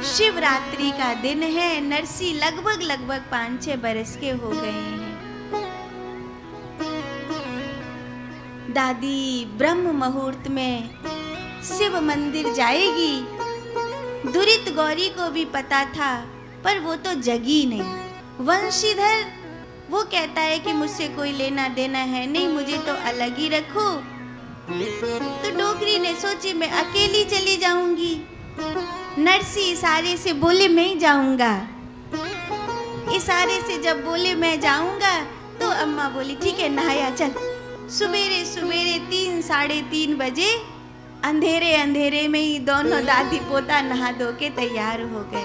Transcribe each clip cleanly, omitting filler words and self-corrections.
शिवरात्रि का दिन है। नरसी लगभग 5-6 बरस के हो गए हैं। दादी ब्रह्म मुहूर्त में शिव मंदिर जाएगी। दुरित गौरी को भी पता था, पर वो तो जगी नहीं। वंशीधर वो कहता है कि मुझसे कोई लेना देना है नहीं, मुझे तो अलग ही रखो। तो डोगरी ने सोची मैं अकेली चली जाऊंगी। नरसी इशारे से बोले मैं ही जाऊंगा। इशारे से जब बोले मैं जाऊंगा तो अम्मा बोली ठीक है नहाया चल। सुबेरे सुबेरे 3-3:30 बजे अंधेरे में ही दोनों दादी पोता नहा धो के तैयार हो गए।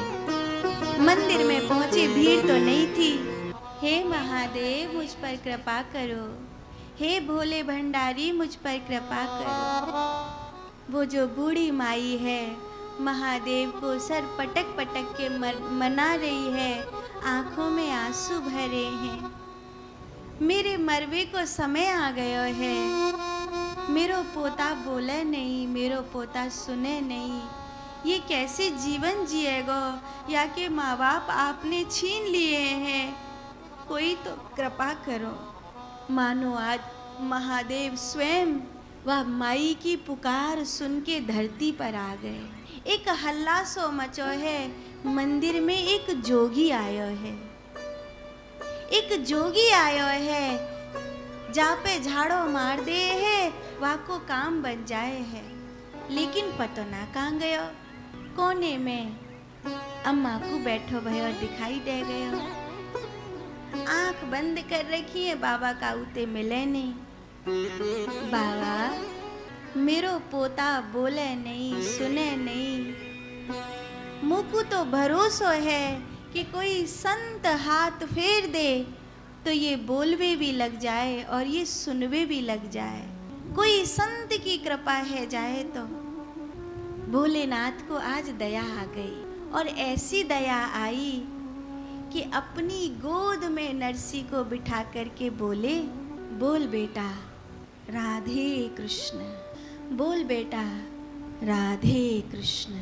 मंदिर में पहुंचे, भीड़ तो नहीं थी। हे महादेव मुझ पर कृपा करो, हे भोले भंडारी मुझ पर कृपा करो। वो जो बूढ़ी माई है महादेव को सर पटक पटक के मना रही है, आंखों में आंसू भरे हैं। मेरे मरवे को समय आ गयो है, मेरो पोता बोले नहीं, मेरो पोता सुने नहीं। ये कैसे जीवन जिएगो, या के माँ बाप आपने छीन लिए हैं, कोई तो कृपा करो। मानो आज महादेव स्वयं वह माई की पुकार सुन के धरती पर आ गए। एक हल्ला सो मचो है। मंदिर में एक जोगी आयो है। एक जोगी आयो है, जा पे झाड़ो मार दे है, वाको काम बन जाए है। लेकिन पतो ना कहाँ गयो। कोने में अम्मा को बैठो भयो दिखाई दे गयो। आंख बंद कर रखी है, बाबा का उते मिले नहीं। बाबा मेरो पोता बोले नहीं, सुने नहीं। मुझको तो भरोसा है कि कोई संत हाथ फेर दे तो ये बोलवे भी लग जाए और ये सुनवे भी लग जाए। कोई संत की कृपा है जाए तो। भोलेनाथ को आज दया आ गई, और ऐसी दया आई कि अपनी गोद में नरसी को बिठा करके बोले, बोल बेटा राधे कृष्ण, बोल बेटा राधे कृष्ण।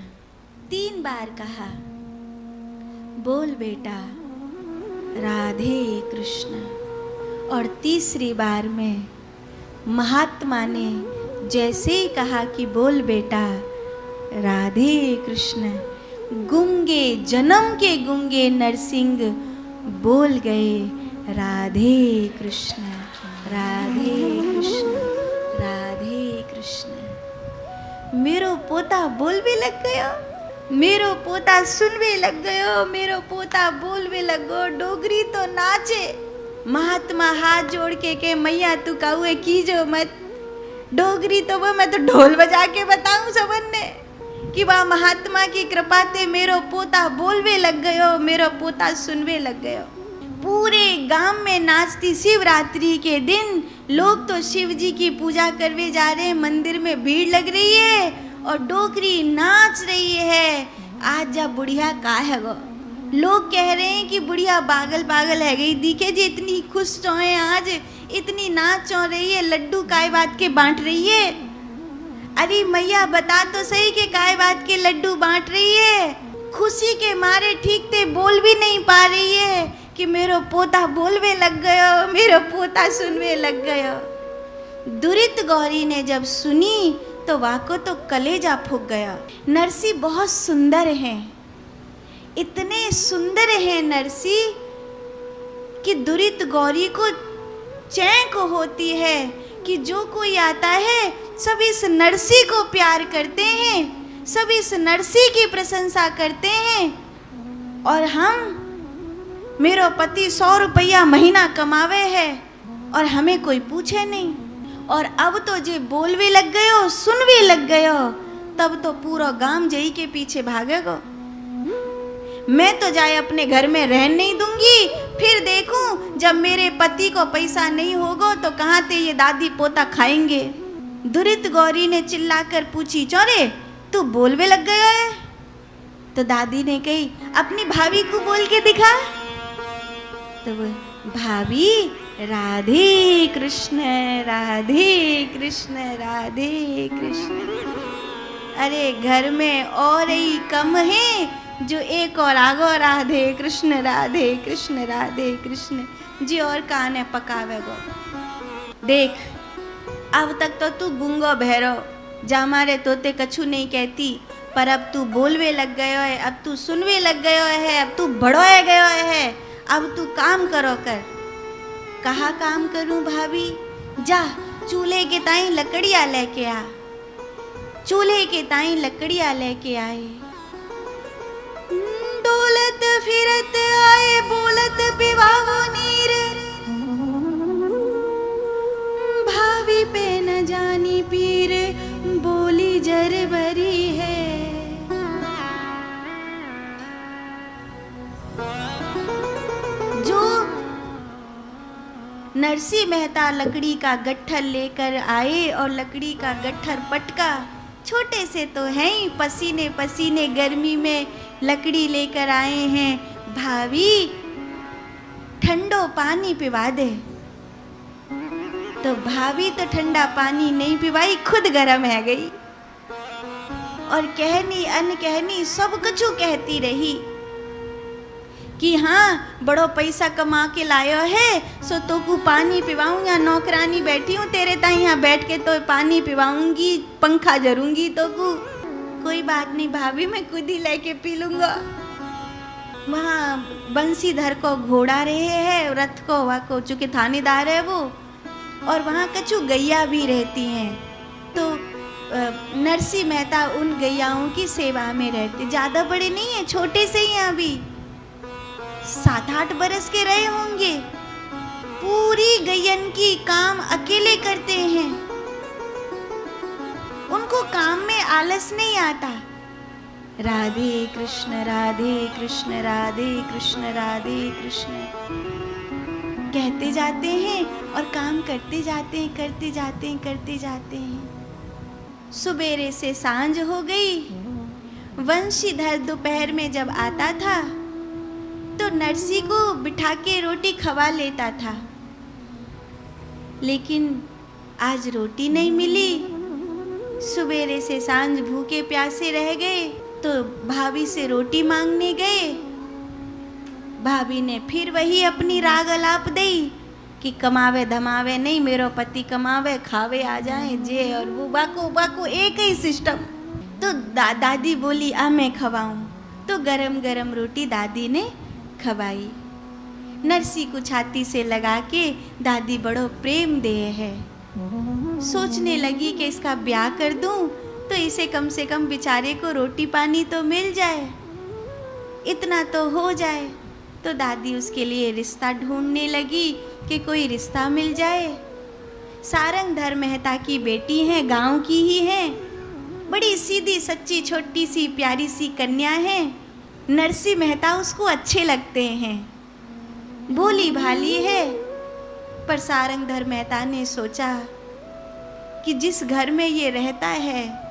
3 बार कहा बोल बेटा राधे कृष्ण। और तीसरी बार में महात्मा ने जैसे ही कहा कि बोल बेटा राधे कृष्ण, गूंगे जन्म के गूंगे नरसिंह बोल गए राधे कृष्ण, राधे कृष्ण, राधे कृष्ण। मेरो पोता बोलवे लग गयो, मेरो पोता सुनवे लग गयो, मेरो पोता बोलवे लगो। डोगरी तो नाचे। महात्मा हाथ जोड़ के मैया तू काहुए कीजो मत। डोगरी तो वो मैं तो ढोल बजा के बताऊं सबन ने कि वाह महात्मा की कृपा ते मेरो पोता बोलवे लग गयो, मेरो पोता सुनवे लग गयो। पूरे गांव में नाचती। शिवरात्रि के दिन लोग तो शिव जी की पूजा करवे जा रहे हैं, मंदिर में भीड़ लग रही है और डोगरी नाच रही है। आज जा बुढ़िया का है गो। लोग कह रहे हैं कि बुढ़िया पागल है गई। दिखे जी इतनी खुश चौए आज, इतनी नाच चौ रही है, लड्डू काय बात के बांट रही है। अरे मैया बता तो सही कि काय बात के लड्डू बांट रही है। खुशी के मारे ठीक ते बोल भी नहीं पा रही है कि मेरो पोता बोलवे लग गयो, मेरो पोता सुनवे लग गयो। दुरित गौरी ने जब सुनी तो वाको तो कलेजा फूक गया। नरसी बहुत सुंदर हैं, इतने सुंदर हैं नरसी कि दुरित गौरी को चैन को होती है कि जो कोई आता है सब इस नरसी को प्यार करते हैं, सब इस नरसी की प्रशंसा करते हैं। और हम, मेरो पति 100 रुपया महीना कमावे है और हमें कोई पूछे नहीं। और अब तो जे बोलवे लग गयो, सुनवे लग गयो, तब तो पूरा गांव जई के पीछे भागेगो। मैं तो जाए अपने घर में रहने नहीं दूंगी। फिर देखूं जब मेरे पति को पैसा नहीं होगा तो कहाँ ते ये दादी पोता खाएंगे। दुरित गौरी ने चिल्लाकर पूछी, चौरे तू बोलवे लग गया है? तो दादी ने कही, अपनी भाभी को बोल के दिखा। तो वो भाभी राधे कृष्ण, राधे कृष्ण, राधे कृष्ण। अरे घर में और ही कम है जो एक और आगो राधे कृष्ण राधे कृष्ण राधे कृष्ण जी और काने पकावे गो। देख अब तक तो तू गुंगो बहरो जा मारे तोते कछु नहीं कहती, पर अब तू बोलवे लग गयो है, अब तू सुनवे लग गयो है, अब तू बड़ोए गयो है, अब तू काम करो कर। कहा काम करूं भाभी? जा चूल्हे के ताई लकड़ियाँ लेके आ। चूल्हे के ताई लकड़ियाँ लेके आए, डोलत फिरत आए बोलत पिवाओ नीर, भाभी पे न जानी पीर बोली जर भरी है। जो नरसी मेहता लकड़ी का गट्ठर लेकर आए और लकड़ी का गट्ठर पटका, छोटे से तो हैं ही, पसीने पसीने गर्मी में लकड़ी लेकर आए हैं। भाभी ठंडो पानी पिवा दे, तो भाभी तो ठंडा पानी नहीं पिवाई, खुद गरम है गई और कहनी अनकहनी सब कुछ कहती रही कि हाँ बड़ो पैसा कमा के लायो है सो तो को पानी पिवाऊँ, यहाँ नौकरानी बैठी हूँ तेरे ताई, यहाँ बैठ के तो पानी पिवाऊंगी, पंखा जरूंगी तो को। कोई बात नहीं भाभी मैं खुद ही लेके पी लूँगा। वहाँ बंसीधर को घोड़ा रहे है, रथ को वहाँ को चूँकि थानेदार है वो, और वहाँ कछु गैया भी रहती हैं। तो नरसी मेहता उन गैयाओं की सेवा में रहते, ज़्यादा बड़े नहीं हैं, छोटे से ही अभी 7-8 बरस के रहे होंगे। पूरी गैयन की काम अकेले करते हैं, उनको काम में आलस नहीं आता। राधे कृष्ण राधे कृष्ण राधे कृष्ण राधे कृष्ण कहते जाते हैं और काम करते जाते हैं, करते जाते हैं, करते जाते हैं। सुबेरे से सांझ हो गई। वंशीधर दोपहर में जब आता था तो नरसी को बिठा के रोटी खवा लेता था, लेकिन आज रोटी नहीं मिली। सुबेरे से सांझ भूखे प्यासे रह गए तो भाभी से रोटी मांगने गए। भाभी ने फिर वही अपनी राग अलाप दी कि कमावे धमावे नहीं, मेरो पति कमावे खावे आ जाए जे, और वो बाको एक ही सिस्टम। तो दादी बोली आ मैं खवाऊं, तो गरम गरम रोटी दादी ने खवाई। नरसी को छाती से लगा के दादी बड़ो प्रेम दे है। सोचने लगी कि इसका ब्याह कर दूं तो इसे कम से कम बेचारे को रोटी पानी तो मिल जाए, इतना तो हो जाए। तो दादी उसके लिए रिश्ता ढूंढने लगी कि कोई रिश्ता मिल जाए। सारंगधर मेहता की बेटी है, गांव की ही है, बड़ी सीधी सच्ची छोटी सी प्यारी सी कन्या है। नरसी मेहता उसको अच्छे लगते हैं, भोली भाली है। पर सारंगधर मेहता ने सोचा कि जिस घर में ये रहता है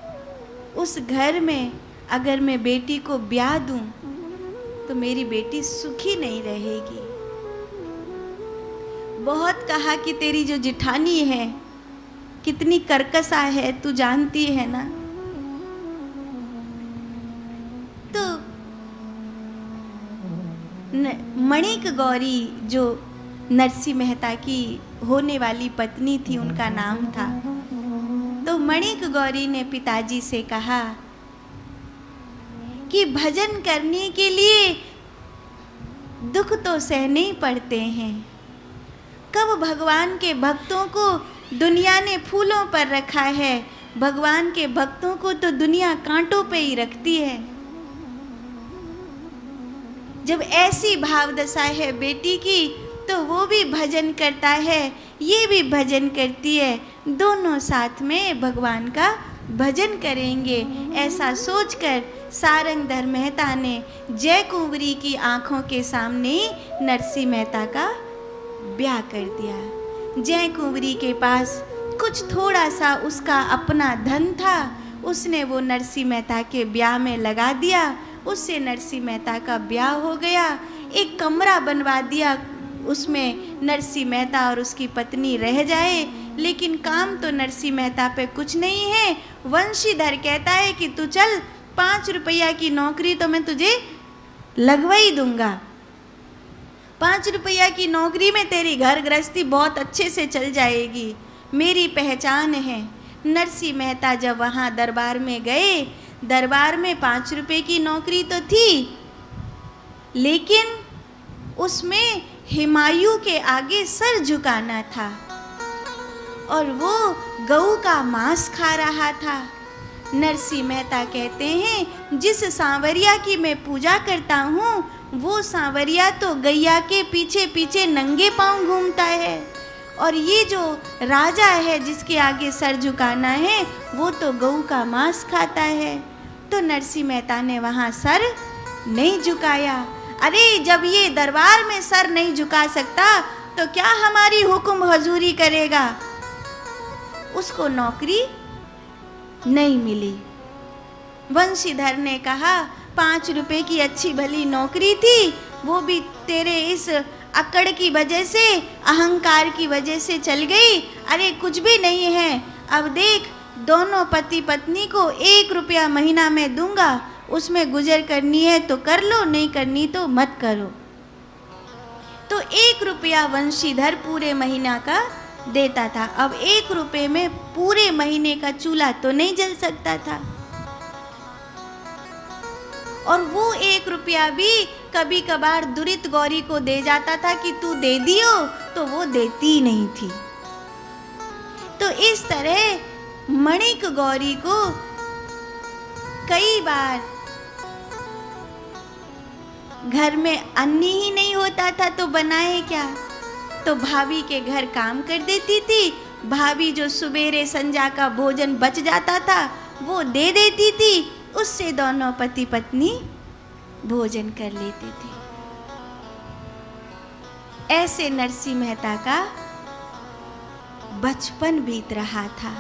उस घर में अगर मैं बेटी को ब्याह दूं तो मेरी बेटी सुखी नहीं रहेगी। बहुत कहा कि तेरी जो जिठानी है कितनी कर्कशा है, तू जानती है ना। तो मणिक गौरी जो नरसी मेहता की होने वाली पत्नी थी, उनका नाम था। तो मणिक गौरी ने पिताजी से कहा कि भजन करने के लिए दुख तो सहने ही पड़ते हैं। कब भगवान के भक्तों को दुनिया ने फूलों पर रखा है, भगवान के भक्तों को तो दुनिया कांटों पे ही रखती है। जब ऐसी भाव दशा है बेटी की तो वो भी भजन करता है, ये भी भजन करती है, दोनों साथ में भगवान का भजन करेंगे। ऐसा सोचकर सारंगधर मेहता ने जय कुंवरी की आंखों के सामने नरसी मेहता का ब्याह कर दिया। जय कुंवरी के पास कुछ थोड़ा सा उसका अपना धन था, उसने वो नरसी मेहता के ब्याह में लगा दिया। उससे नरसी मेहता का ब्याह हो गया। एक कमरा बनवा दिया, उसमें नरसी मेहता और उसकी पत्नी रह जाए। लेकिन काम तो नरसिंह मेहता पे कुछ नहीं है। वंशीधर कहता है कि तू चल, 5 रुपया की नौकरी तो मैं तुझे लगवा ही दूंगा। 5 रुपया की नौकरी में तेरी घर गृहस्थी बहुत अच्छे से चल जाएगी, मेरी पहचान है। नरसिंह मेहता जब वहाँ दरबार में गए, दरबार में 5 रुपये की नौकरी तो थी, लेकिन उसमें हुमायूं के आगे सर झुकाना था और वो गऊ का मांस खा रहा था। नरसिंह मेहता कहते हैं, जिस सांवरिया की मैं पूजा करता हूँ वो सांवरिया तो गैया के पीछे पीछे नंगे पांव घूमता है, और ये जो राजा है जिसके आगे सर झुकाना है वो तो गऊ का मांस खाता है। तो नरसिंह मेहता ने वहाँ सर नहीं झुकाया। अरे जब ये दरबार में सर नहीं झुका सकता तो क्या हमारी हुक्म हजूरी करेगा। उसको नौकरी नहीं मिली। वंशीधर ने कहा, 5 रुपए की अच्छी भली नौकरी थी, वो भी तेरे इस अकड़ की वजह से, अहंकार की वजह से चल गई। अरे कुछ भी नहीं है, अब देख दोनों पति पत्नी को 1 रुपया महीना में दूंगा, उसमें गुजर करनी है तो कर लो, नहीं करनी तो मत करो। तो 1 रुपया वंशीधर पूरे महीना का देता था। अब 1 रुपये में पूरे महीने का चूल्हा तो नहीं जल सकता था, और वो 1 रुपया भी कभी कभार दुरित गौरी को दे जाता था कि तू दे दियो, तो वो देती नहीं थी। तो इस तरह मणिक गौरी को कई बार घर में अन्न ही नहीं होता था तो बनाए क्या, तो भाभी के घर काम कर देती थी। भाभी जो सुबेरे संजा का भोजन बच जाता था वो दे देती थी, उससे दोनों पति पत्नी भोजन कर लेते थे। ऐसे नरसिंह मेहता का बचपन बीत रहा था।